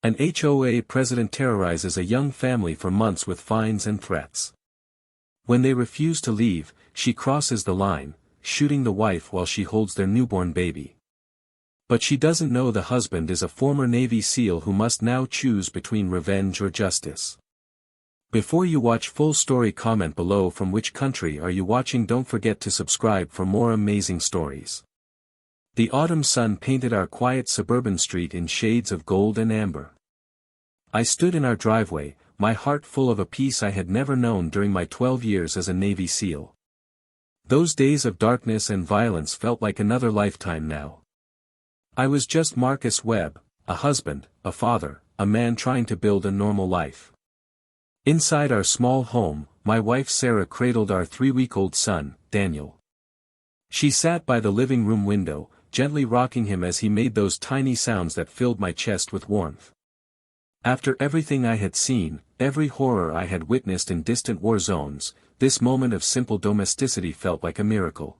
An HOA president terrorizes a young family for months with fines and threats. When they refuse to leave, she crosses the line, shooting the wife while she holds their newborn baby. But she doesn't know the husband is a former Navy SEAL who must now choose between revenge or justice. Before you watch full story, comment below from which country are you watching. Don't forget to subscribe for more amazing stories. The autumn sun painted our quiet suburban street in shades of gold and amber. I stood in our driveway, my heart full of a peace I had never known during my 12 years as a Navy SEAL. Those days of darkness and violence felt like another lifetime now. I was just Marcus Webb, a husband, a father, a man trying to build a normal life. Inside our small home, my wife Sarah cradled our 3-week-old son, Daniel. She sat by the living room window, gently rocking him as he made those tiny sounds that filled my chest with warmth. After everything I had seen, every horror I had witnessed in distant war zones, this moment of simple domesticity felt like a miracle.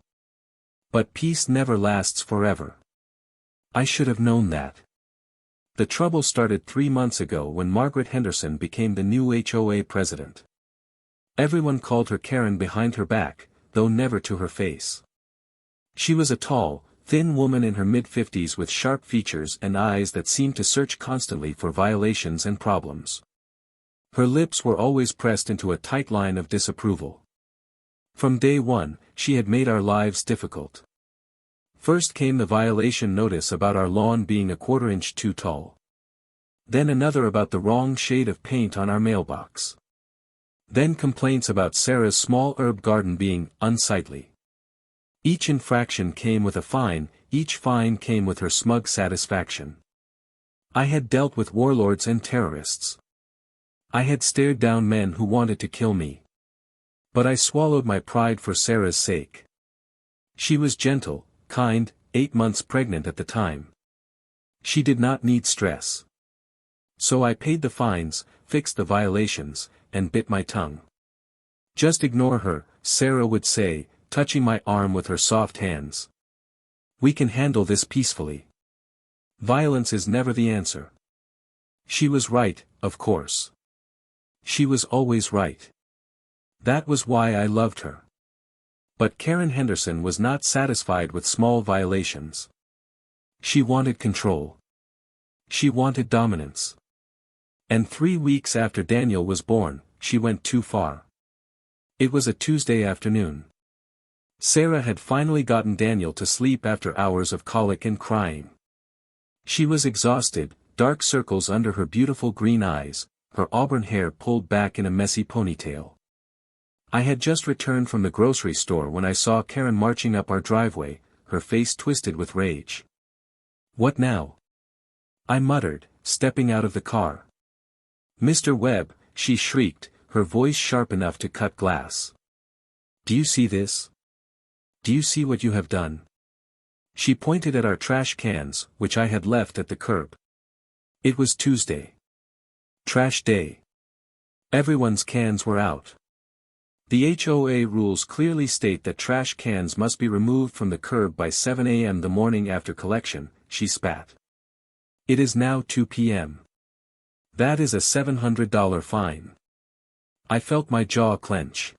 But peace never lasts forever. I should have known that. The trouble started 3 months ago when Margaret Henderson became the new HOA president. Everyone called her Karen behind her back, though never to her face. She was a tall, thin woman in her mid-50s with sharp features and eyes that seemed to search constantly for violations and problems. Her lips were always pressed into a tight line of disapproval. From day one, she had made our lives difficult. First came the violation notice about our lawn being a 1/4 inch too tall. Then another about the wrong shade of paint on our mailbox. Then complaints about Sarah's small herb garden being unsightly. Each infraction came with a fine, each fine came with her smug satisfaction. I had dealt with warlords and terrorists. I had stared down men who wanted to kill me. But I swallowed my pride for Sarah's sake. She was gentle, kind, 8 months pregnant at the time. She did not need stress. So I paid the fines, fixed the violations, and bit my tongue. Just ignore her, Sarah would say, touching my arm with her soft hands. We can handle this peacefully. Violence is never the answer. She was right, of course. She was always right. That was why I loved her. But Karen Henderson was not satisfied with small violations. She wanted control. She wanted dominance. And 3 weeks after Daniel was born, she went too far. It was a Tuesday afternoon. Sarah had finally gotten Daniel to sleep after hours of colic and crying. She was exhausted, dark circles under her beautiful green eyes, her auburn hair pulled back in a messy ponytail. I had just returned from the grocery store when I saw Karen marching up our driveway, her face twisted with rage. What now? I muttered, stepping out of the car. Mr. Webb, she shrieked, her voice sharp enough to cut glass. Do you see this? Do you see what you have done? She pointed at our trash cans, which I had left at the curb. It was Tuesday. Trash day. Everyone's cans were out. The HOA rules clearly state that trash cans must be removed from the curb by 7 a.m. the morning after collection, she spat. It is now 2 p.m. That is a $700 fine. I felt my jaw clench.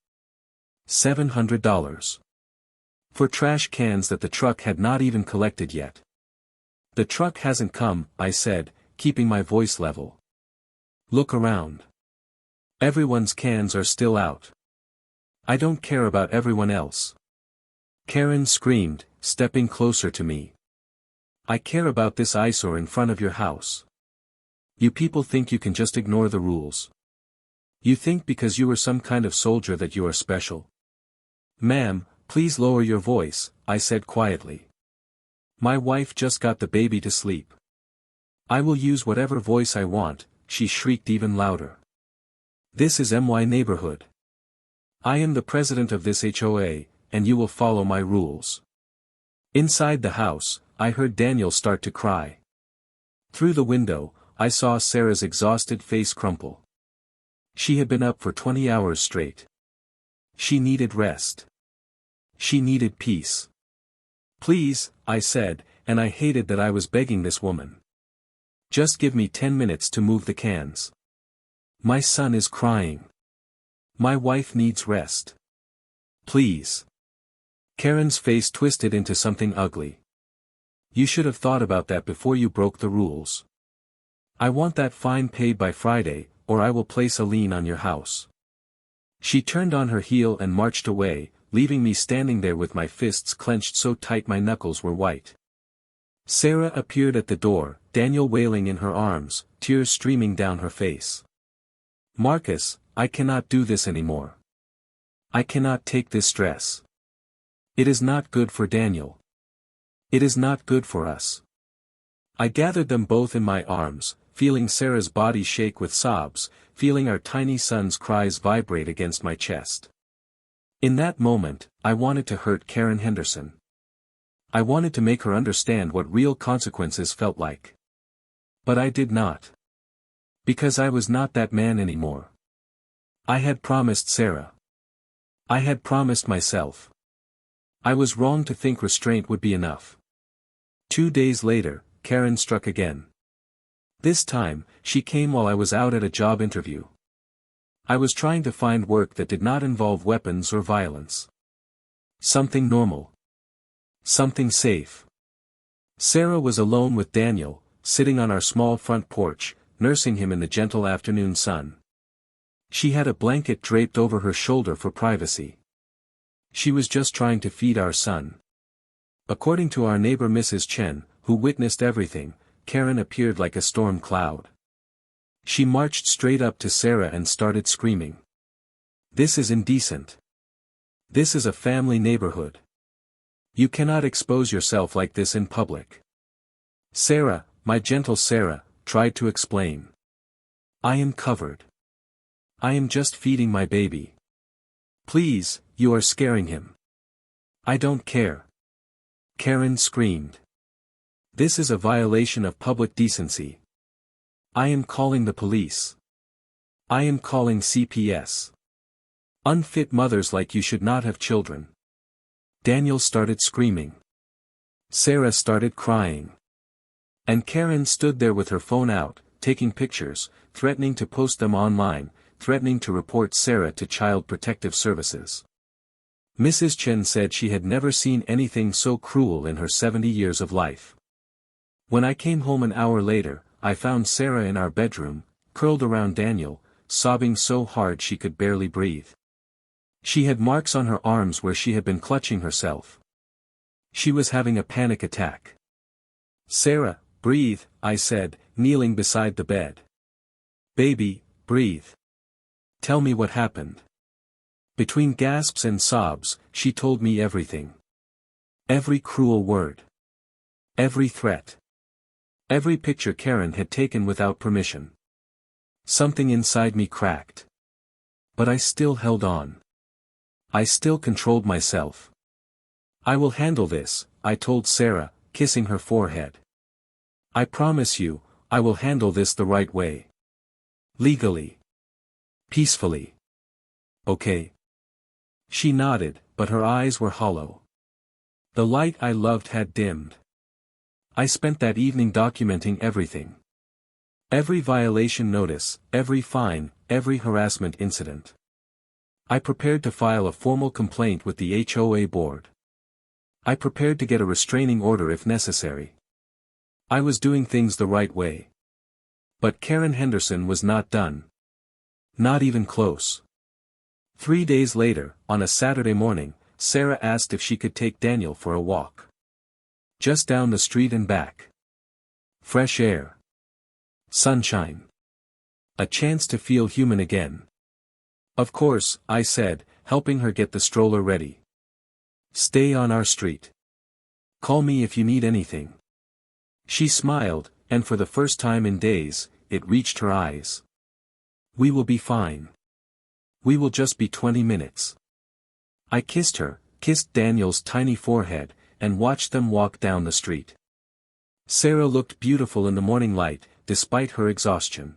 $700. For trash cans that the truck had not even collected yet. The truck hasn't come, I said, keeping my voice level. Look around. Everyone's cans are still out. I don't care about everyone else. Karen screamed, stepping closer to me. I care about this eyesore in front of your house. You people think you can just ignore the rules. You think because you are some kind of soldier that you are special. Ma'am, please lower your voice, I said quietly. My wife just got the baby to sleep. I will use whatever voice I want, she shrieked even louder. This is my neighborhood. I am the president of this HOA, and you will follow my rules. Inside the house, I heard Daniel start to cry. Through the window, I saw Sarah's exhausted face crumple. She had been up for 20 hours straight. She needed rest. She needed peace. Please, I said, and I hated that I was begging this woman. Just give me 10 minutes to move the cans. My son is crying. My wife needs rest. Please. Karen's face twisted into something ugly. You should have thought about that before you broke the rules. I want that fine paid by Friday, or I will place a lien on your house. She turned on her heel and marched away, leaving me standing there with my fists clenched so tight my knuckles were white. Sarah appeared at the door, Daniel wailing in her arms, tears streaming down her face. Marcus, I cannot do this anymore. I cannot take this stress. It is not good for Daniel. It is not good for us. I gathered them both in my arms, feeling Sarah's body shake with sobs, feeling our tiny son's cries vibrate against my chest. In that moment, I wanted to hurt Karen Henderson. I wanted to make her understand what real consequences felt like. But I did not. Because I was not that man anymore. I had promised Sarah. I had promised myself. I was wrong to think restraint would be enough. 2 days later, Karen struck again. This time, she came while I was out at a job interview. I was trying to find work that did not involve weapons or violence. Something normal. Something safe. Sarah was alone with Daniel, sitting on our small front porch, nursing him in the gentle afternoon sun. She had a blanket draped over her shoulder for privacy. She was just trying to feed our son. According to our neighbor Mrs. Chen, who witnessed everything, Karen appeared like a storm cloud. She marched straight up to Sarah and started screaming. This is indecent. This is a family neighborhood. You cannot expose yourself like this in public. Sarah, my gentle Sarah, tried to explain. I am covered. I am just feeding my baby. Please, you are scaring him. I don't care. Karen screamed. This is a violation of public decency. I am calling the police. I am calling CPS. Unfit mothers like you should not have children. Daniel started screaming. Sarah started crying. And Karen stood there with her phone out, taking pictures, threatening to post them online, threatening to report Sarah to Child Protective Services. Mrs. Chen said she had never seen anything so cruel in her 70 years of life. When I came home an hour later, I found Sarah in our bedroom, curled around Daniel, sobbing so hard she could barely breathe. She had marks on her arms where she had been clutching herself. She was having a panic attack. Sarah, breathe, I said, kneeling beside the bed. Baby, breathe. Tell me what happened. Between gasps and sobs, she told me everything. Every cruel word. Every threat. Every picture Karen had taken without permission. Something inside me cracked. But I still held on. I still controlled myself. I will handle this, I told Sarah, kissing her forehead. I promise you, I will handle this the right way. Legally. Peacefully. Okay. She nodded, but her eyes were hollow. The light I loved had dimmed. I spent that evening documenting everything. Every violation notice, every fine, every harassment incident. I prepared to file a formal complaint with the HOA board. I prepared to get a restraining order if necessary. I was doing things the right way. But Karen Henderson was not done. Not even close. 3 days later, on a Saturday morning, Sarah asked if she could take Daniel for a walk. Just down the street and back. Fresh air. Sunshine. A chance to feel human again. Of course, I said, helping her get the stroller ready. Stay on our street. Call me if you need anything. She smiled, and for the first time in days, it reached her eyes. We will be fine. We will just be 20 minutes. I kissed her, kissed Daniel's tiny forehead, and watched them walk down the street. Sarah looked beautiful in the morning light, despite her exhaustion.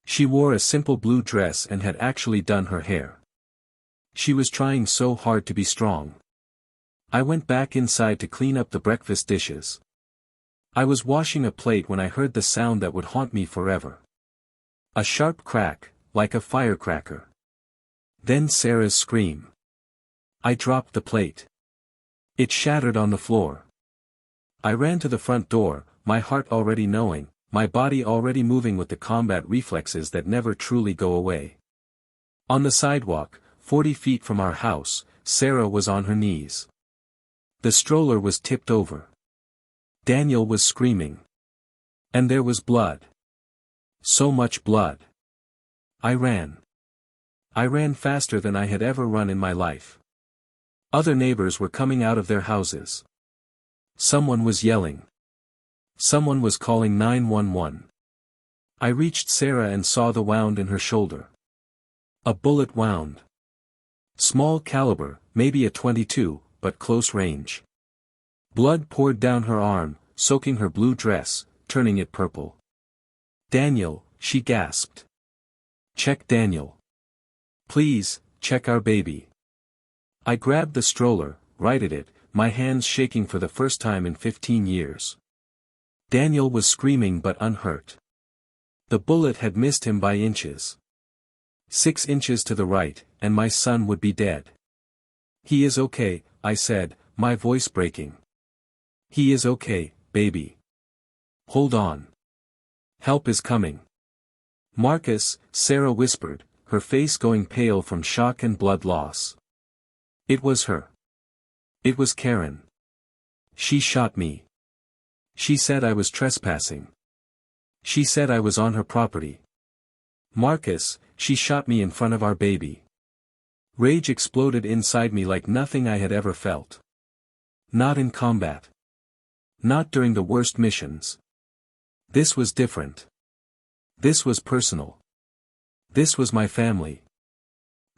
She wore a simple blue dress and had actually done her hair. She was trying so hard to be strong. I went back inside to clean up the breakfast dishes. I was washing a plate when I heard the sound that would haunt me forever. A sharp crack, like a firecracker. Then Sarah's scream. I dropped the plate. It shattered on the floor. I ran to the front door, my heart already knowing, my body already moving with the combat reflexes that never truly go away. On the sidewalk, 40 feet from our house, Sarah was on her knees. The stroller was tipped over. Daniel was screaming. And there was blood. So much blood. I ran. I ran faster than I had ever run in my life. Other neighbors were coming out of their houses. Someone was yelling. Someone was calling 911. I reached Sarah and saw the wound in her shoulder. A bullet wound. Small caliber, maybe a .22, but close range. Blood poured down her arm, soaking her blue dress, turning it purple. Daniel, she gasped. Check Daniel. Please, check our baby. I grabbed the stroller, righted it, my hands shaking for the first time in 15 years. Daniel was screaming but unhurt. The bullet had missed him by inches. 6 inches to the right, and my son would be dead. He is okay, I said, my voice breaking. He is okay, baby. Hold on. Help is coming. Marcus, Sarah whispered, her face going pale from shock and blood loss. It was her. It was Karen. She shot me. She said I was trespassing. She said I was on her property. Marcus, she shot me in front of our baby. Rage exploded inside me like nothing I had ever felt. Not in combat. Not during the worst missions. This was different. This was personal. This was my family.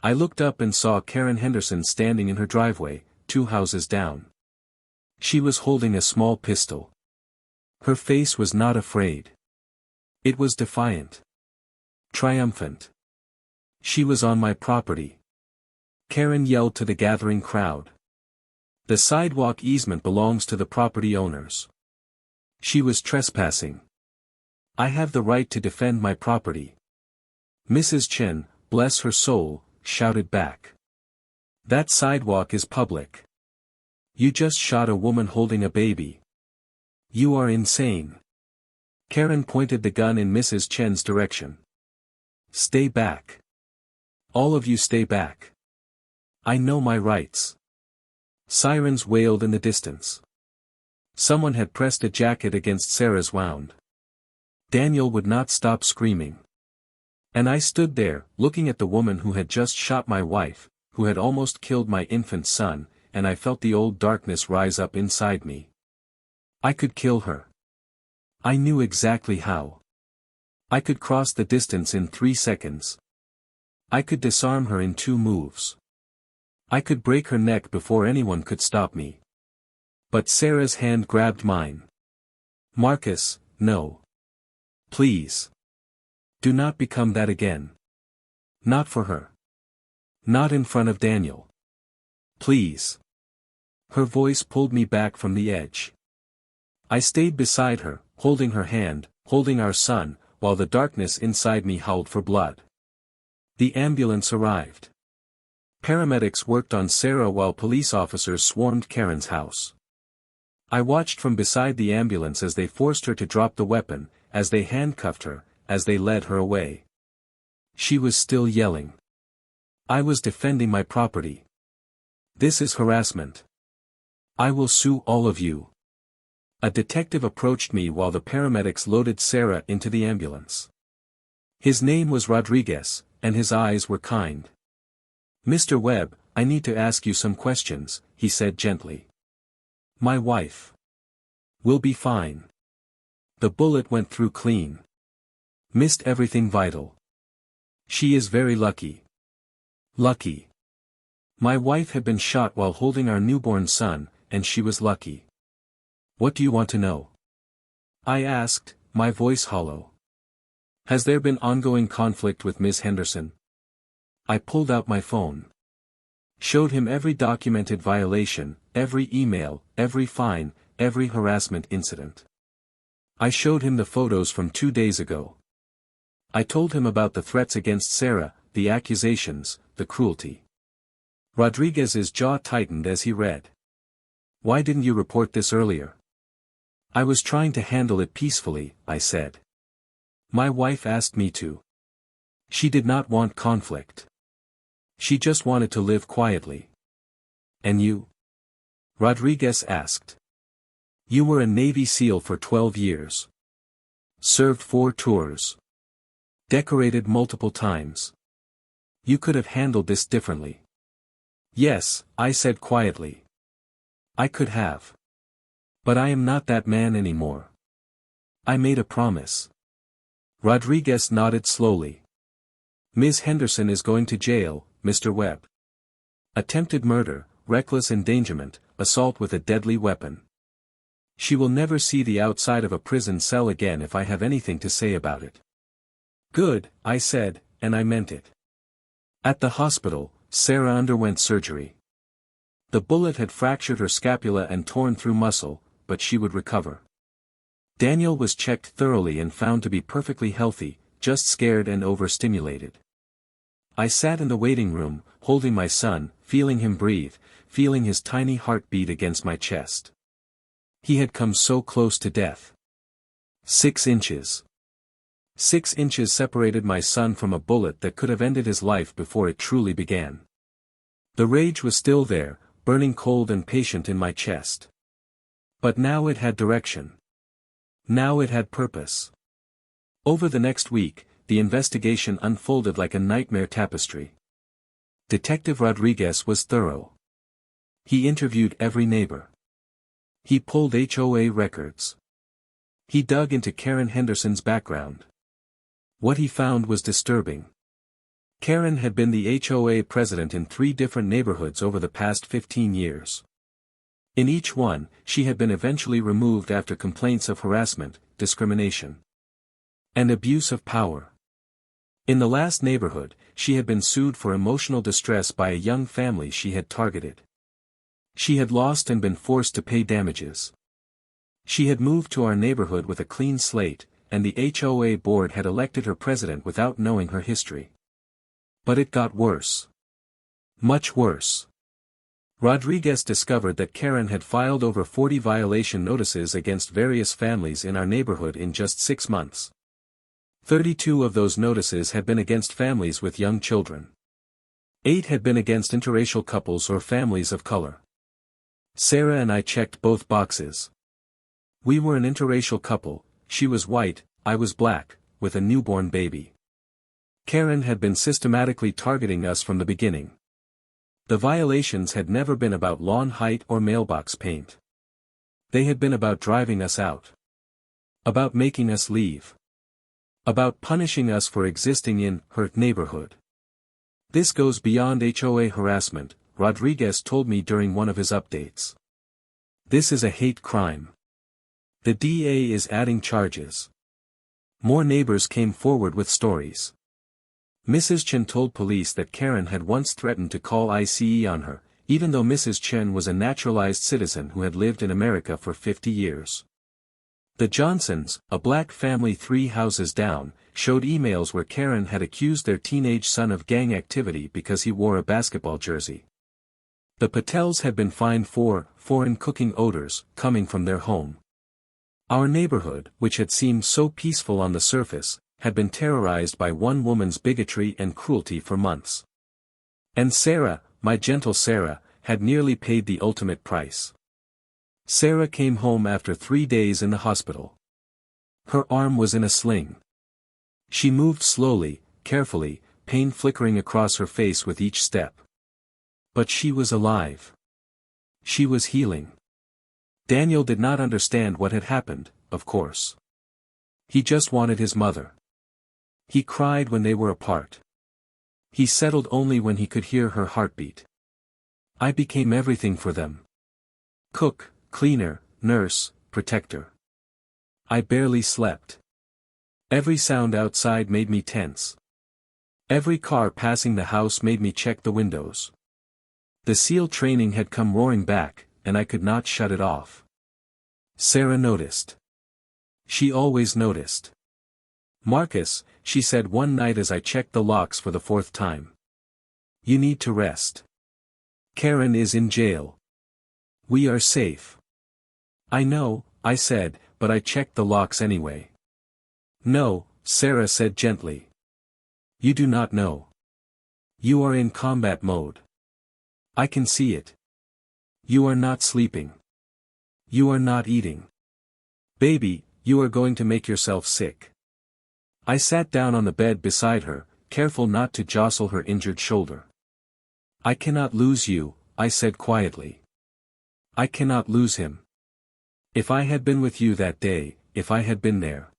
I looked up and saw Karen Henderson standing in her driveway, 2 houses down. She was holding a small pistol. Her face was not afraid. It was defiant. Triumphant. She was on my property. Karen yelled to the gathering crowd. The sidewalk easement belongs to the property owners. She was trespassing. I have the right to defend my property. Mrs. Chen, bless her soul, shouted back. That sidewalk is public. You just shot a woman holding a baby. You are insane. Karen pointed the gun in Mrs. Chen's direction. Stay back. All of you stay back. I know my rights. Sirens wailed in the distance. Someone had pressed a jacket against Sarah's wound. Daniel would not stop screaming. And I stood there, looking at the woman who had just shot my wife, who had almost killed my infant son, and I felt the old darkness rise up inside me. I could kill her. I knew exactly how. I could cross the distance in 3 seconds. I could disarm her in 2 moves. I could break her neck before anyone could stop me. But Sarah's hand grabbed mine. Marcus, no. Please. Do not become that again. Not for her. Not in front of Daniel. Please. Her voice pulled me back from the edge. I stayed beside her, holding her hand, holding our son, while the darkness inside me howled for blood. The ambulance arrived. Paramedics worked on Sarah while police officers swarmed Karen's house. I watched from beside the ambulance as they forced her to drop the weapon, as they handcuffed her, as they led her away. She was still yelling. I was defending my property. This is harassment. I will sue all of you. A detective approached me while the paramedics loaded Sarah into the ambulance. His name was Rodriguez, and his eyes were kind. Mr. Webb, I need to ask you some questions, he said gently. My wife will be fine. The bullet went through clean. Missed everything vital. She is very lucky. Lucky. My wife had been shot while holding our newborn son, and she was lucky. What do you want to know? I asked, my voice hollow. Has there been ongoing conflict with Ms. Henderson? I pulled out my phone. Showed him every documented violation, every email, every fine, every harassment incident. I showed him the photos from 2 days ago. I told him about the threats against Sarah, the accusations, the cruelty. Rodriguez's jaw tightened as he read. Why didn't you report this earlier? I was trying to handle it peacefully, I said. My wife asked me to. She did not want conflict. She just wanted to live quietly. And you? Rodriguez asked. You were a Navy SEAL for 12 years. Served 4 tours. Decorated multiple times. You could have handled this differently. Yes, I said quietly. I could have. But I am not that man anymore. I made a promise. Rodriguez nodded slowly. Ms. Henderson is going to jail, Mr. Webb. Attempted murder, reckless endangerment, assault with a deadly weapon. She will never see the outside of a prison cell again if I have anything to say about it. Good, I said, and I meant it. At the hospital, Sarah underwent surgery. The bullet had fractured her scapula and torn through muscle, but she would recover. Daniel was checked thoroughly and found to be perfectly healthy, just scared and overstimulated. I sat in the waiting room, holding my son, feeling him breathe, feeling his tiny heart beat against my chest. He had come so close to death. 6 inches. 6 inches separated my son from a bullet that could have ended his life before it truly began. The rage was still there, burning cold and patient in my chest. But now it had direction. Now it had purpose. Over the next week, the investigation unfolded like a nightmare tapestry. Detective Rodriguez was thorough. He interviewed every neighbor. He pulled HOA records. He dug into Karen Henderson's background. What he found was disturbing. Karen had been the HOA president in 3 different neighborhoods over the past 15 years. In each one, she had been eventually removed after complaints of harassment, discrimination, and abuse of power. In the last neighborhood, she had been sued for emotional distress by a young family she had targeted. She had lost and been forced to pay damages. She had moved to our neighborhood with a clean slate, and the HOA board had elected her president without knowing her history. But it got worse. Much worse. Rodriguez discovered that Karen had filed over 40 violation notices against various families in our neighborhood in just 6 months. 32 of those notices had been against families with young children. 8 had been against interracial couples or families of color. Sarah and I checked both boxes. We were an interracial couple, she was white, I was black, with a newborn baby. Karen had been systematically targeting us from the beginning. The violations had never been about lawn height or mailbox paint. They had been about driving us out. About making us leave. About punishing us for existing in her neighborhood. This goes beyond HOA harassment, Rodriguez told me during one of his updates. This is a hate crime. The DA is adding charges. More neighbors came forward with stories. Mrs. Chen told police that Karen had once threatened to call ICE on her, even though Mrs. Chen was a naturalized citizen who had lived in America for 50 years. The Johnsons, a black family 3 houses down, showed emails where Karen had accused their teenage son of gang activity because he wore a basketball jersey. The Patels had been fined for foreign cooking odors coming from their home. Our neighborhood, which had seemed so peaceful on the surface, had been terrorized by one woman's bigotry and cruelty for months. And Sarah, my gentle Sarah, had nearly paid the ultimate price. Sarah came home after 3 days in the hospital. Her arm was in a sling. She moved slowly, carefully, pain flickering across her face with each step. But she was alive. She was healing. Daniel did not understand what had happened, of course. He just wanted his mother. He cried when they were apart. He settled only when he could hear her heartbeat. I became everything for them. Cook, cleaner, nurse, protector. I barely slept. Every sound outside made me tense. Every car passing the house made me check the windows. The SEAL training had come roaring back, and I could not shut it off. Sarah noticed. She always noticed. "Marcus," she said one night as I checked the locks for the fourth time. "You need to rest. Karen is in jail. We are safe." "I know," I said, "but I checked the locks anyway." "No," Sarah said gently. "You do not know. You are in combat mode. I can see it. You are not sleeping. You are not eating. Baby, you are going to make yourself sick." I sat down on the bed beside her, careful not to jostle her injured shoulder. "I cannot lose you," I said quietly. "I cannot lose him. If I had been with you that day, if I had been there."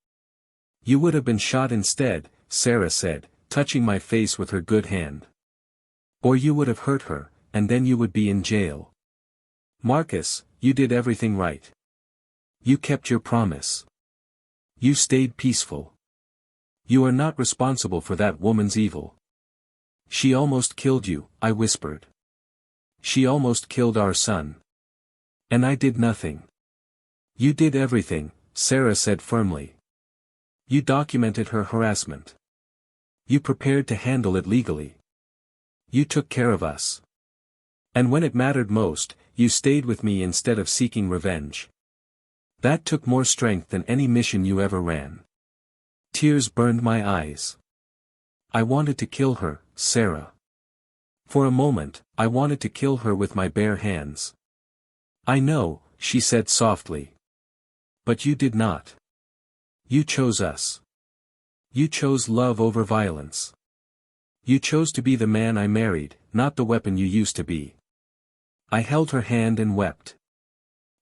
"You would have been shot instead," Sarah said, touching my face with her good hand. "Or you would have hurt her, and then you would be in jail. Marcus, you did everything right. You kept your promise. You stayed peaceful. You are not responsible for that woman's evil." "She almost killed you," I whispered. "She almost killed our son. And I did nothing." "You did everything," Sarah said firmly. "You documented her harassment. You prepared to handle it legally. You took care of us. And when it mattered most, you stayed with me instead of seeking revenge. That took more strength than any mission you ever ran." Tears burned my eyes. I wanted to kill her, Sarah. For a moment, I wanted to kill her with my bare hands. "I know," she said softly. "But you did not. You chose us. You chose love over violence. You chose to be the man I married, not the weapon you used to be." I held her hand and wept.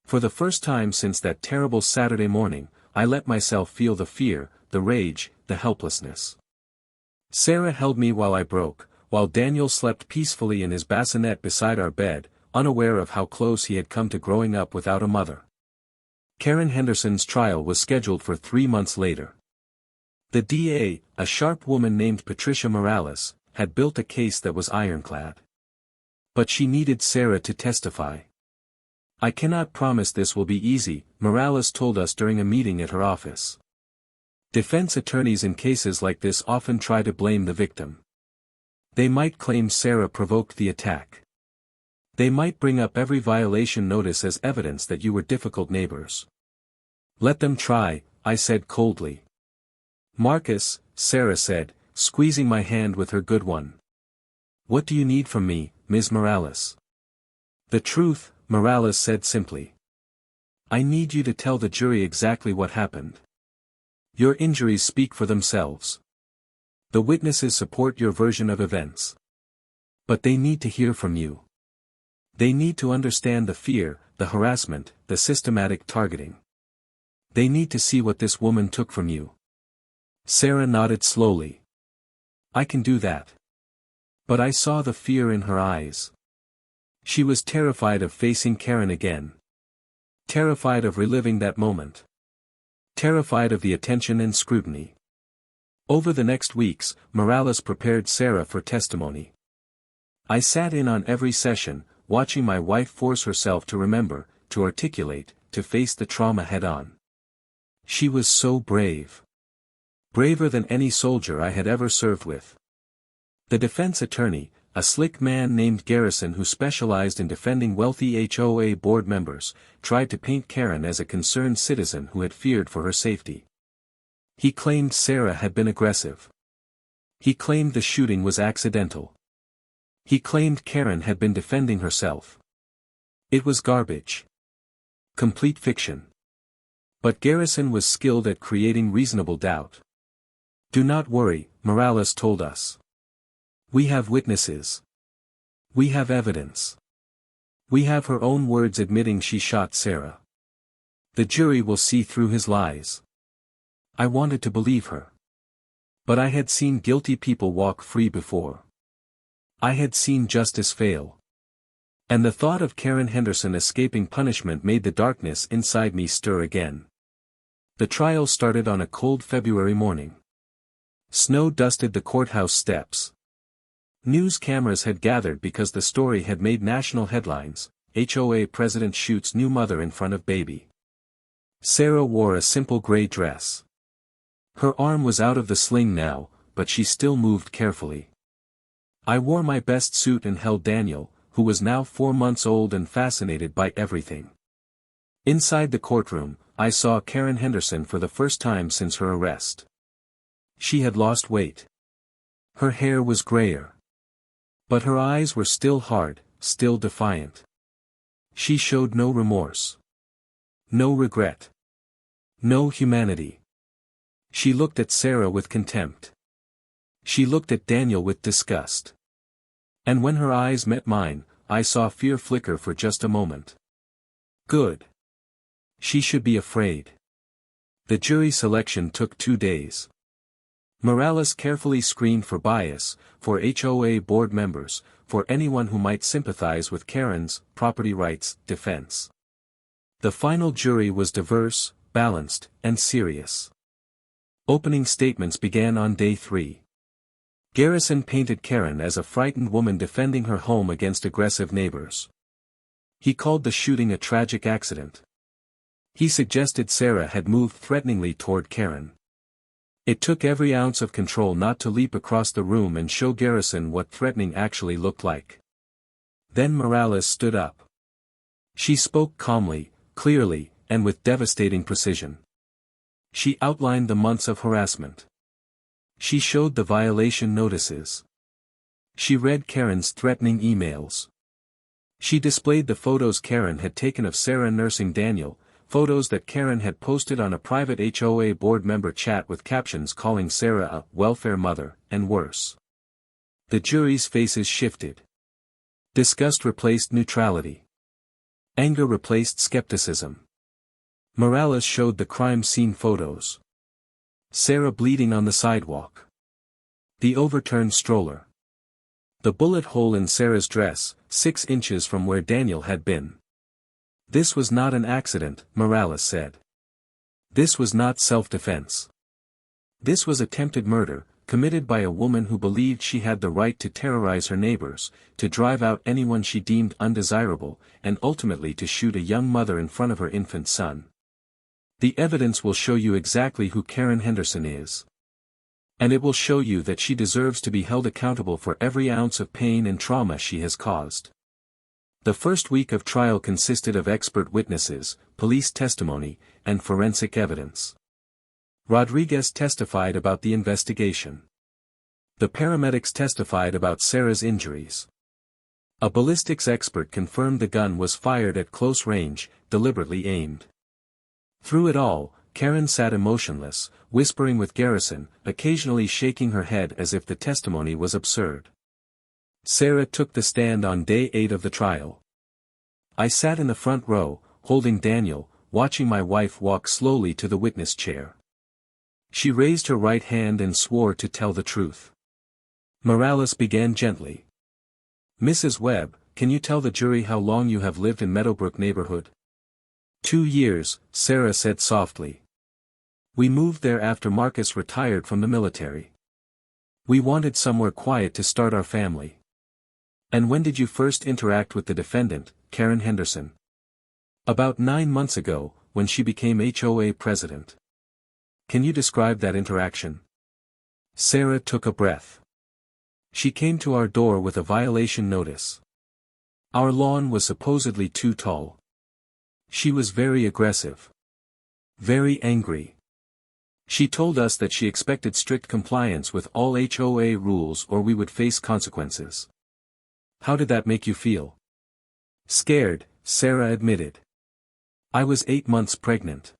For the first time since that terrible Saturday morning, I let myself feel the fear, the rage, the helplessness. Sarah held me while I broke, while Daniel slept peacefully in his bassinet beside our bed, unaware of how close he had come to growing up without a mother. Karen Henderson's trial was scheduled for 3 months later. The DA, a sharp woman named Patricia Morales, had built a case that was ironclad. But she needed Sarah to testify. "I cannot promise this will be easy," Morales told us during a meeting at her office. Defense attorneys in cases like this often try to blame the victim. They might claim Sarah provoked the attack. They might bring up every violation notice as evidence that you were difficult neighbors. "Let them try," I said coldly. "Marcus," Sarah said, squeezing my hand with her good one. "What do you need from me, Ms. Morales?" "The truth," Morales said simply. "I need you to tell the jury exactly what happened. Your injuries speak for themselves. The witnesses support your version of events. But they need to hear from you. They need to understand the fear, the harassment, the systematic targeting. They need to see what this woman took from you." Sarah nodded slowly. "I can do that." But I saw the fear in her eyes. She was terrified of facing Karen again. Terrified of reliving that moment. Terrified of the attention and scrutiny. Over the next weeks, Morales prepared Sarah for testimony. I sat in on every session, watching my wife force herself to remember, to articulate, to face the trauma head-on. She was so brave. Braver than any soldier I had ever served with. The defense attorney, a slick man named Garrison who specialized in defending wealthy HOA board members, tried to paint Karen as a concerned citizen who had feared for her safety. He claimed Sarah had been aggressive. He claimed the shooting was accidental. He claimed Karen had been defending herself. It was garbage. Complete fiction. But Garrison was skilled at creating reasonable doubt. "Do not worry," Morales told us. "We have witnesses. We have evidence. We have her own words admitting she shot Sarah. The jury will see through his lies." I wanted to believe her. But I had seen guilty people walk free before. I had seen justice fail. And the thought of Karen Henderson escaping punishment made the darkness inside me stir again. The trial started on a cold February morning. Snow dusted the courthouse steps. News cameras had gathered because the story had made national headlines. HOA president shoots new mother in front of baby. Sarah wore a simple gray dress. Her arm was out of the sling now, but she still moved carefully. I wore my best suit and held Daniel, who was now 4 months old and fascinated by everything. Inside the courtroom, I saw Karen Henderson for the first time since her arrest. She had lost weight. Her hair was grayer. But her eyes were still hard, still defiant. She showed no remorse. No regret. No humanity. She looked at Sarah with contempt. She looked at Daniel with disgust. And when her eyes met mine, I saw fear flicker for just a moment. Good. She should be afraid. The jury selection took 2 days. Morales carefully screened for bias, for HOA board members, for anyone who might sympathize with Karen's property rights defense. The final jury was diverse, balanced, and serious. Opening statements began on day 3. Garrison painted Karen as a frightened woman defending her home against aggressive neighbors. He called the shooting a tragic accident. He suggested Sarah had moved threateningly toward Karen. It took every ounce of control not to leap across the room and show Garrison what threatening actually looked like. Then Morales stood up. She spoke calmly, clearly, and with devastating precision. She outlined the months of harassment. She showed the violation notices. She read Karen's threatening emails. She displayed the photos Karen had taken of Sarah nursing Daniel, photos that Karen had posted on a private HOA board member chat with captions calling Sarah a welfare mother, and worse. The jury's faces shifted. Disgust replaced neutrality. Anger replaced skepticism. Morales showed the crime scene photos. Sarah bleeding on the sidewalk. The overturned stroller. The bullet hole in Sarah's dress, 6 inches from where Daniel had been. This was not an accident, Morales said. This was not self-defense. This was attempted murder, committed by a woman who believed she had the right to terrorize her neighbors, to drive out anyone she deemed undesirable, and ultimately to shoot a young mother in front of her infant son. The evidence will show you exactly who Karen Henderson is. And it will show you that she deserves to be held accountable for every ounce of pain and trauma she has caused. The first week of trial consisted of expert witnesses, police testimony, and forensic evidence. Rodriguez testified about the investigation. The paramedics testified about Sarah's injuries. A ballistics expert confirmed the gun was fired at close range, deliberately aimed. Through it all, Karen sat emotionless, whispering with Garrison, occasionally shaking her head as if the testimony was absurd. Sarah took the stand on day 8 of the trial. I sat in the front row, holding Daniel, watching my wife walk slowly to the witness chair. She raised her right hand and swore to tell the truth. Morales began gently. Mrs. Webb, can you tell the jury how long you have lived in Meadowbrook neighborhood? 2 years, Sarah said softly. We moved there after Marcus retired from the military. We wanted somewhere quiet to start our family. And when did you first interact with the defendant, Karen Henderson? About 9 months ago, when she became HOA president. Can you describe that interaction? Sarah took a breath. She came to our door with a violation notice. Our lawn was supposedly too tall. She was very aggressive. Very angry. She told us that she expected strict compliance with all HOA rules or we would face consequences. How did that make you feel? Scared, Sarah admitted. I was 8 months pregnant.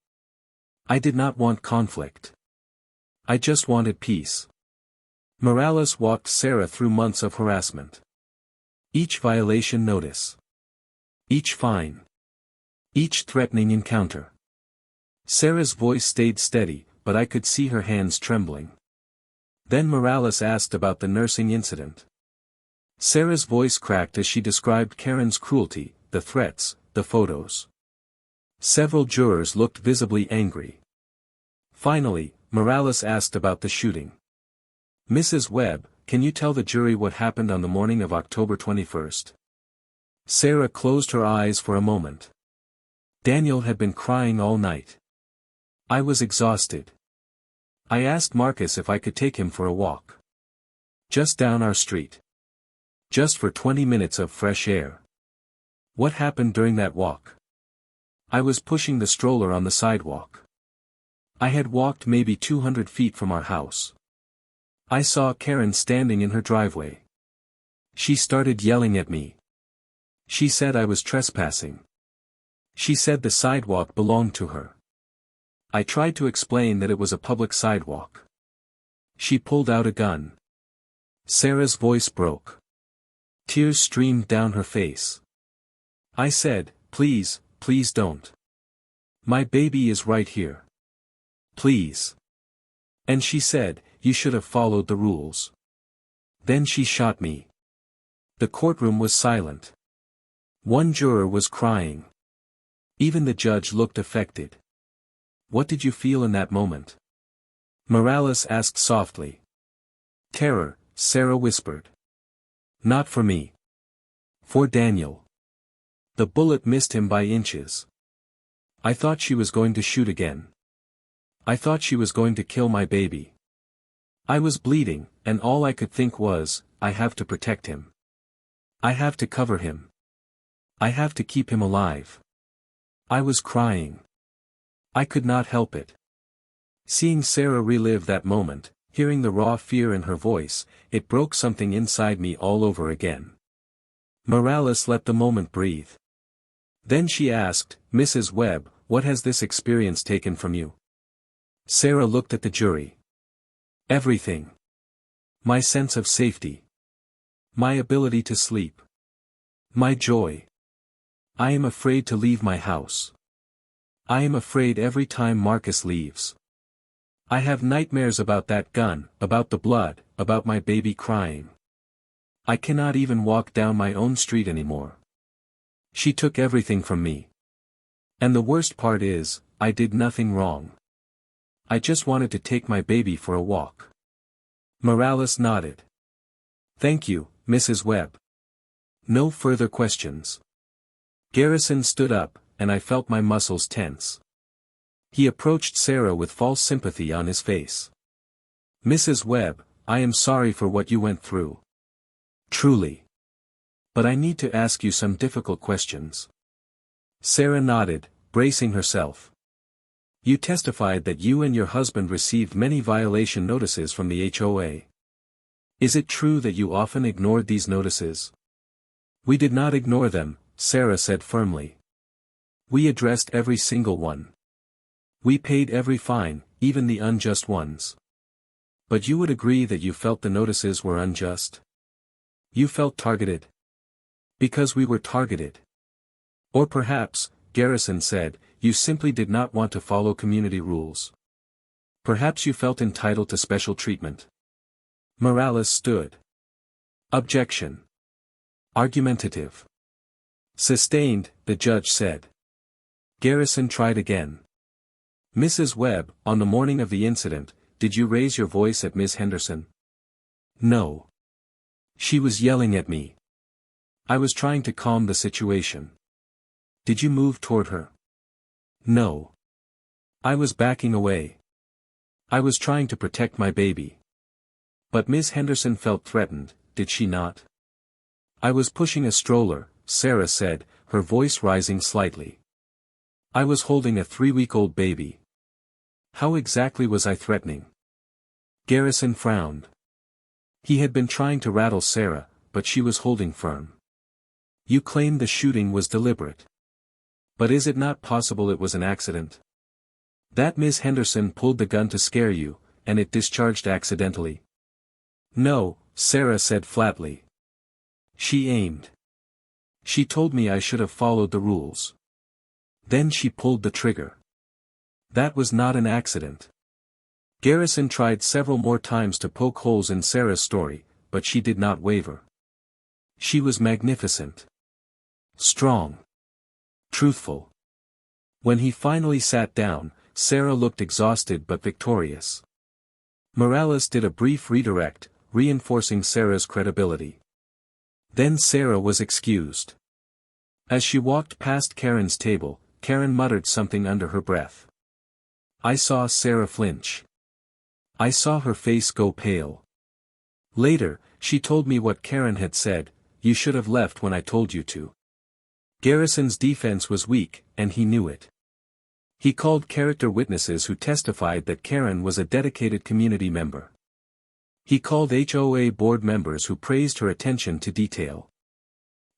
I did not want conflict. I just wanted peace. Morales walked Sarah through months of harassment. Each violation notice. Each fine. Each threatening encounter. Sarah's voice stayed steady, but I could see her hands trembling. Then Morales asked about the nursing incident. Sarah's voice cracked as she described Karen's cruelty, the threats, the photos. Several jurors looked visibly angry. Finally, Morales asked about the shooting. Mrs. Webb, can you tell the jury what happened on the morning of October 21st? Sarah closed her eyes for a moment. Daniel had been crying all night. I was exhausted. I asked Marcus if I could take him for a walk. Just down our street. Just for 20 minutes of fresh air. What happened during that walk? I was pushing the stroller on the sidewalk. I had walked maybe 200 feet from our house. I saw Karen standing in her driveway. She started yelling at me. She said I was trespassing. She said the sidewalk belonged to her. I tried to explain that it was a public sidewalk. She pulled out a gun. Sarah's voice broke. Tears streamed down her face. I said, "Please, please don't. My baby is right here. Please." And she said, "You should have followed the rules." Then she shot me. The courtroom was silent. One juror was crying. Even the judge looked affected. What did you feel in that moment? Morales asked softly. Terror, Sarah whispered. Not for me. For Daniel. The bullet missed him by inches. I thought she was going to shoot again. I thought she was going to kill my baby. I was bleeding, and all I could think was, I have to protect him. I have to cover him. I have to keep him alive. I was crying. I could not help it. Seeing Sarah relive that moment, hearing the raw fear in her voice, it broke something inside me all over again. Morales let the moment breathe. Then she asked, Mrs. Webb, what has this experience taken from you? Sarah looked at the jury. Everything. My sense of safety. My ability to sleep. My joy. I am afraid to leave my house. I am afraid every time Marcus leaves. I have nightmares about that gun, about the blood, about my baby crying. I cannot even walk down my own street anymore. She took everything from me. And the worst part is, I did nothing wrong. I just wanted to take my baby for a walk. Morales nodded. Thank you, Mrs. Webb. No further questions. Garrison stood up, and I felt my muscles tense. He approached Sarah with false sympathy on his face. Mrs. Webb, I am sorry for what you went through. Truly. But I need to ask you some difficult questions. Sarah nodded, bracing herself. You testified that you and your husband received many violation notices from the HOA. Is it true that you often ignored these notices? We did not ignore them, Sarah said firmly. We addressed every single one. We paid every fine, even the unjust ones. But you would agree that you felt the notices were unjust? You felt targeted. Because we were targeted. Or perhaps, Garrison said, you simply did not want to follow community rules. Perhaps you felt entitled to special treatment. Morales stood. Objection. Argumentative. Sustained, the judge said. Garrison tried again. Mrs. Webb, on the morning of the incident, did you raise your voice at Ms. Henderson? No. She was yelling at me. I was trying to calm the situation. Did you move toward her? No. I was backing away. I was trying to protect my baby. But Ms. Henderson felt threatened, did she not? I was pushing a stroller, Sarah said, her voice rising slightly. I was holding a 3-week-old baby. How exactly was I threatening? Garrison frowned. He had been trying to rattle Sarah, but she was holding firm. You claimed the shooting was deliberate. But is it not possible it was an accident? That Ms. Henderson pulled the gun to scare you, and it discharged accidentally? No, Sarah said flatly. She aimed. She told me I should have followed the rules. Then she pulled the trigger. That was not an accident. Garrison tried several more times to poke holes in Sarah's story, but she did not waver. She was magnificent. Strong. Truthful. When he finally sat down, Sarah looked exhausted but victorious. Morales did a brief redirect, reinforcing Sarah's credibility. Then Sarah was excused. As she walked past Karen's table, Karen muttered something under her breath. I saw Sarah flinch. I saw her face go pale. Later, she told me what Karen had said, "You should have left when I told you to." Garrison's defense was weak, and he knew it. He called character witnesses who testified that Karen was a dedicated community member. He called HOA board members who praised her attention to detail.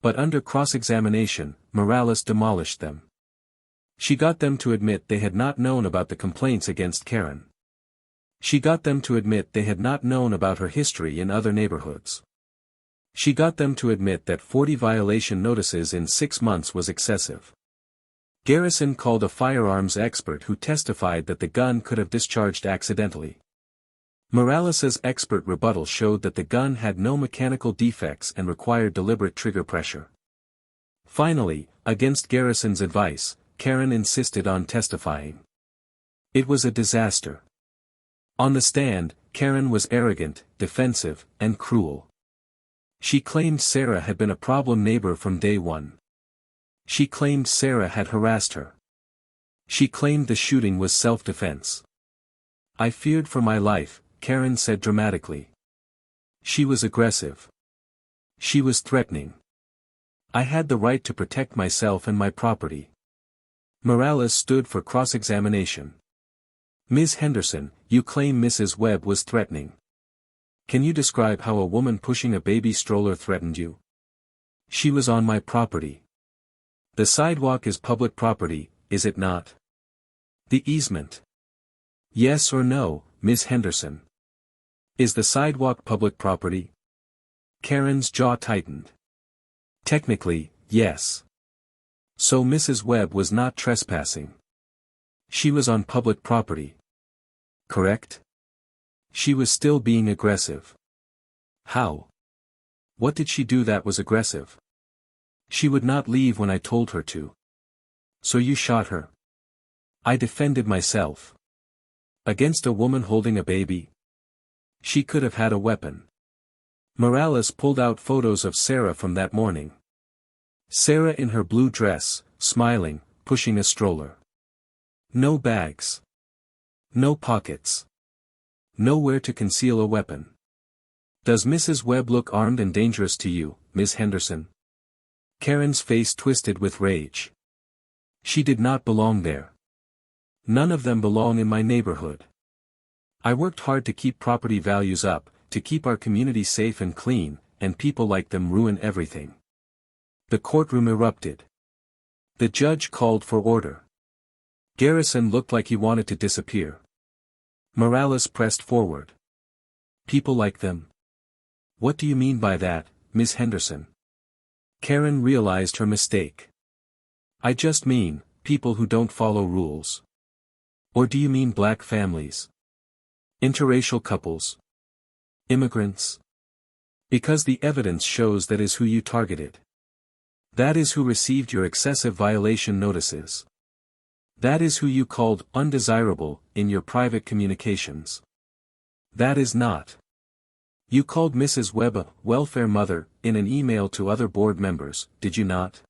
But under cross-examination, Morales demolished them. She got them to admit they had not known about the complaints against Karen. She got them to admit they had not known about her history in other neighborhoods. She got them to admit that 40 violation notices in 6 months was excessive. Garrison called a firearms expert who testified that the gun could have discharged accidentally. Morales's expert rebuttal showed that the gun had no mechanical defects and required deliberate trigger pressure. Finally, against Garrison's advice, Karen insisted on testifying. It was a disaster. On the stand, Karen was arrogant, defensive, and cruel. She claimed Sarah had been a problem neighbor from day one. She claimed Sarah had harassed her. She claimed the shooting was self-defense. "I feared for my life," Karen said dramatically. She was aggressive. She was threatening. "I had the right to protect myself and my property." Morales stood for cross-examination. "Ms. Henderson, you claim Mrs. Webb was threatening. Can you describe how a woman pushing a baby stroller threatened you?" "She was on my property." "The sidewalk is public property, is it not?" "The easement." "Yes or no, Ms. Henderson? Is the sidewalk public property?" Karen's jaw tightened. "Technically, yes." So Mrs. Webb was not trespassing. She was on public property. Correct? She was still being aggressive. How? What did she do that was aggressive? She would not leave when I told her to. So you shot her? I defended myself. Against a woman holding a baby? She could have had a weapon. Morales pulled out photos of Sarah from that morning. Sarah in her blue dress, smiling, pushing a stroller. No bags. No pockets. Nowhere to conceal a weapon. Does Mrs. Webb look armed and dangerous to you, Ms. Henderson? Karen's face twisted with rage. She did not belong there. None of them belong in my neighborhood. I worked hard to keep property values up, to keep our community safe and clean, and people like them ruin everything. The courtroom erupted. The judge called for order. Garrison looked like he wanted to disappear. Morales pressed forward. People like them? What do you mean by that, Ms. Henderson? Karen realized her mistake. I just mean, people who don't follow rules. Or do you mean black families? Interracial couples? Immigrants? Because the evidence shows that is who you targeted. That is who received your excessive violation notices. That is who you called undesirable in your private communications. That is not. You called Mrs. Webb a welfare mother in an email to other board members, did you not?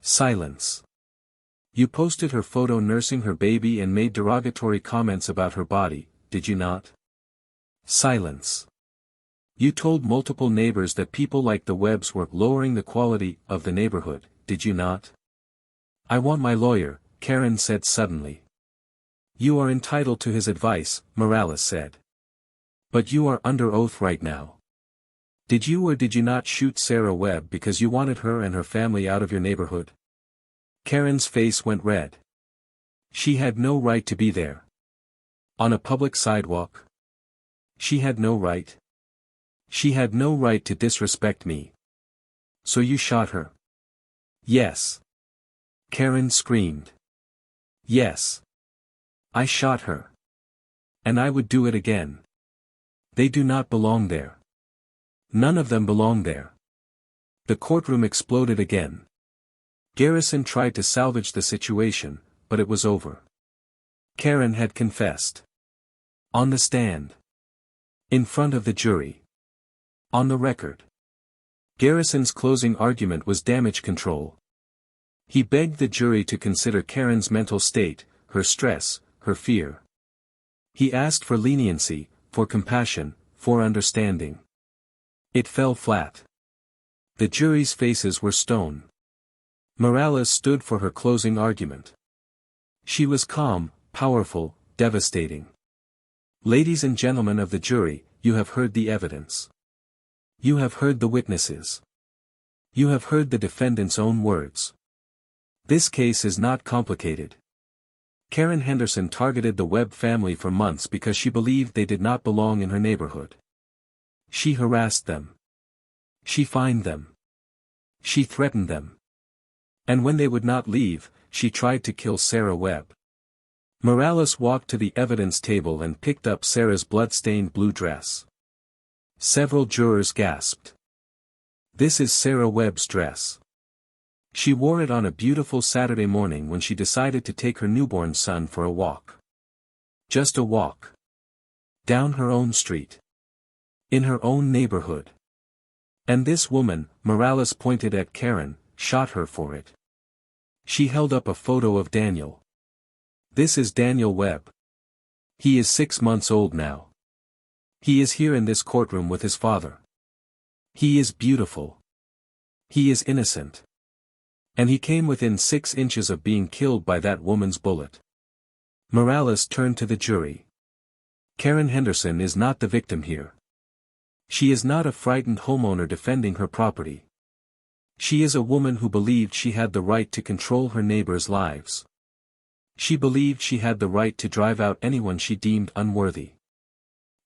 Silence. You posted her photo nursing her baby and made derogatory comments about her body, did you not? Silence. You told multiple neighbors that people like the Webbs were lowering the quality of the neighborhood, did you not? I want my lawyer, Karen said suddenly. You are entitled to his advice, Morales said. But you are under oath right now. Did you or did you not shoot Sarah Webb because you wanted her and her family out of your neighborhood? Karen's face went red. She had no right to be there. On a public sidewalk? She had no right. She had no right to disrespect me. So you shot her? Yes. Karen screamed. Yes. I shot her. And I would do it again. They do not belong there. None of them belong there. The courtroom exploded again. Garrison tried to salvage the situation, but it was over. Karen had confessed. On the stand. In front of the jury. On the record. Garrison's closing argument was damage control. He begged the jury to consider Karen's mental state, her stress, her fear. He asked for leniency, for compassion, for understanding. It fell flat. The jury's faces were stone. Morales stood for her closing argument. She was calm, powerful, devastating. Ladies and gentlemen of the jury, you have heard the evidence. You have heard the witnesses. You have heard the defendant's own words. This case is not complicated. Karen Henderson targeted the Webb family for months because she believed they did not belong in her neighborhood. She harassed them. She fined them. She threatened them. And when they would not leave, she tried to kill Sarah Webb. Morales walked to the evidence table and picked up Sarah's blood-stained blue dress. Several jurors gasped. This is Sarah Webb's dress. She wore it on a beautiful Saturday morning when she decided to take her newborn son for a walk. Just a walk. Down her own street. In her own neighborhood. And this woman, Morales pointed at Karen, shot her for it. She held up a photo of Daniel. This is Daniel Webb. He is 6 months old now. He is here in this courtroom with his father. He is beautiful. He is innocent. And he came within 6 inches of being killed by that woman's bullet. Morales turned to the jury. Karen Henderson is not the victim here. She is not a frightened homeowner defending her property. She is a woman who believed she had the right to control her neighbors' lives. She believed she had the right to drive out anyone she deemed unworthy.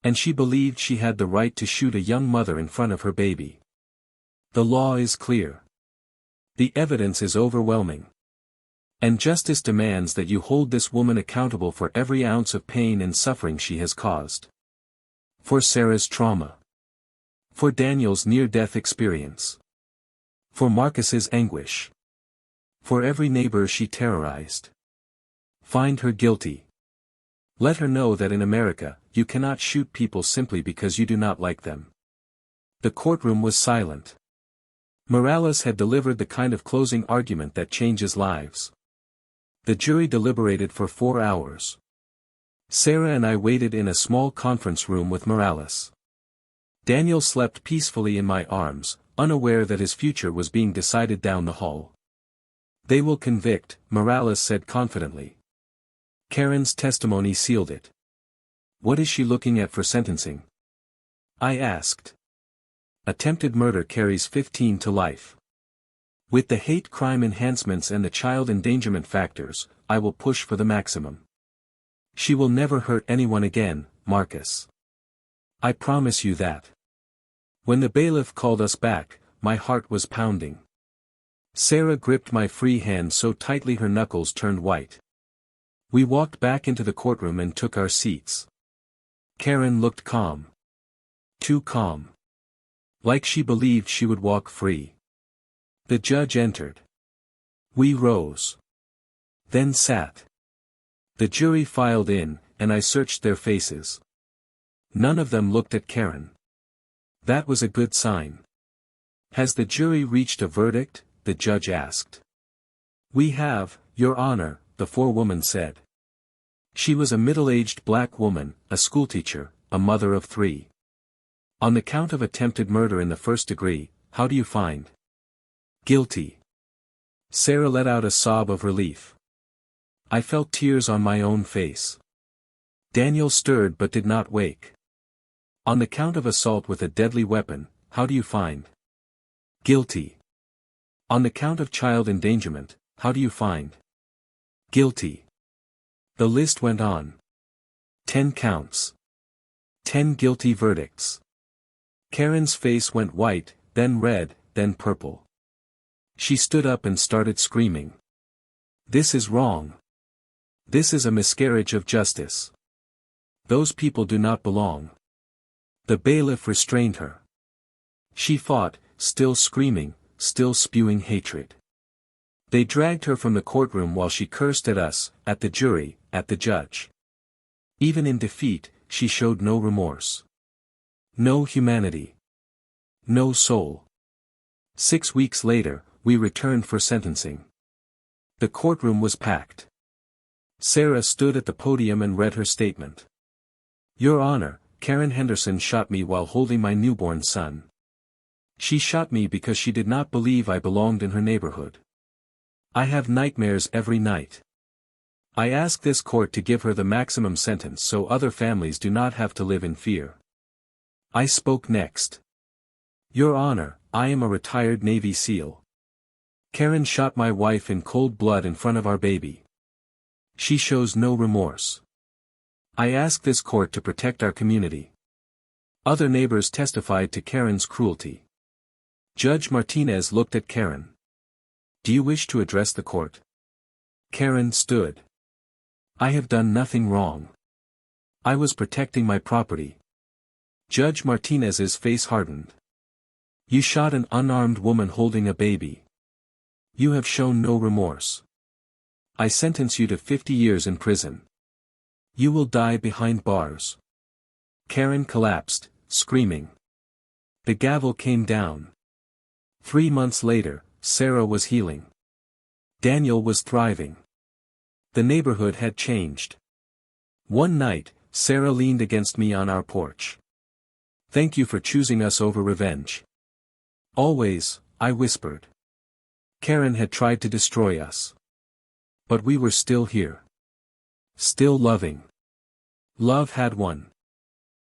And she believed she had the right to shoot a young mother in front of her baby. The law is clear. The evidence is overwhelming. And justice demands that you hold this woman accountable for every ounce of pain and suffering she has caused. For Sarah's trauma. For Daniel's near-death experience. For Marcus's anguish. For every neighbor she terrorized. Find her guilty. Let her know that in America, you cannot shoot people simply because you do not like them. The courtroom was silent. Morales had delivered the kind of closing argument that changes lives. The jury deliberated for 4 hours. Sarah and I waited in a small conference room with Morales. Daniel slept peacefully in my arms, unaware that his future was being decided down the hall. They will convict, Morales said confidently. Karen's testimony sealed it. What is she looking at for sentencing? I asked. Attempted murder carries 15 to life. With the hate crime enhancements and the child endangerment factors, I will push for the maximum. She will never hurt anyone again, Marcus. I promise you that. When the bailiff called us back, my heart was pounding. Sarah gripped my free hand so tightly her knuckles turned white. We walked back into the courtroom and took our seats. Karen looked calm. Too calm. Like she believed she would walk free. The judge entered. We rose. Then sat. The jury filed in, and I searched their faces. None of them looked at Karen. That was a good sign. Has the jury reached a verdict? The judge asked. We have, Your Honor, the forewoman said. She was a middle-aged black woman, a schoolteacher, a mother of 3. On the count of attempted murder in the first degree, how do you find? Guilty. Sarah let out a sob of relief. I felt tears on my own face. Daniel stirred but did not wake. On the count of assault with a deadly weapon, how do you find? Guilty. On the count of child endangerment, how do you find? Guilty. The list went on. 10 counts. 10 guilty verdicts. Karen's face went white, then red, then purple. She stood up and started screaming. This is wrong. This is a miscarriage of justice. Those people do not belong. The bailiff restrained her. She fought, still screaming, still spewing hatred. They dragged her from the courtroom while she cursed at us, at the jury, at the judge. Even in defeat, she showed no remorse. No humanity. No soul. 6 weeks later, we returned for sentencing. The courtroom was packed. Sarah stood at the podium and read her statement. Your Honor, Karen Henderson shot me while holding my newborn son. She shot me because she did not believe I belonged in her neighborhood. I have nightmares every night. I ask this court to give her the maximum sentence so other families do not have to live in fear. I spoke next. Your Honor, I am a retired Navy SEAL. Karen shot my wife in cold blood in front of our baby. She shows no remorse. I ask this court to protect our community. Other neighbors testified to Karen's cruelty. Judge Martinez looked at Karen. Do you wish to address the court? Karen stood. I have done nothing wrong. I was protecting my property. Judge Martinez's face hardened. You shot an unarmed woman holding a baby. You have shown no remorse. I sentence you to 50 years in prison. You will die behind bars. Karen collapsed, screaming. The gavel came down. 3 months later, Sarah was healing. Daniel was thriving. The neighborhood had changed. One night, Sarah leaned against me on our porch. Thank you for choosing us over revenge. Always, I whispered. Karen had tried to destroy us. But we were still here. Still loving. Love had won.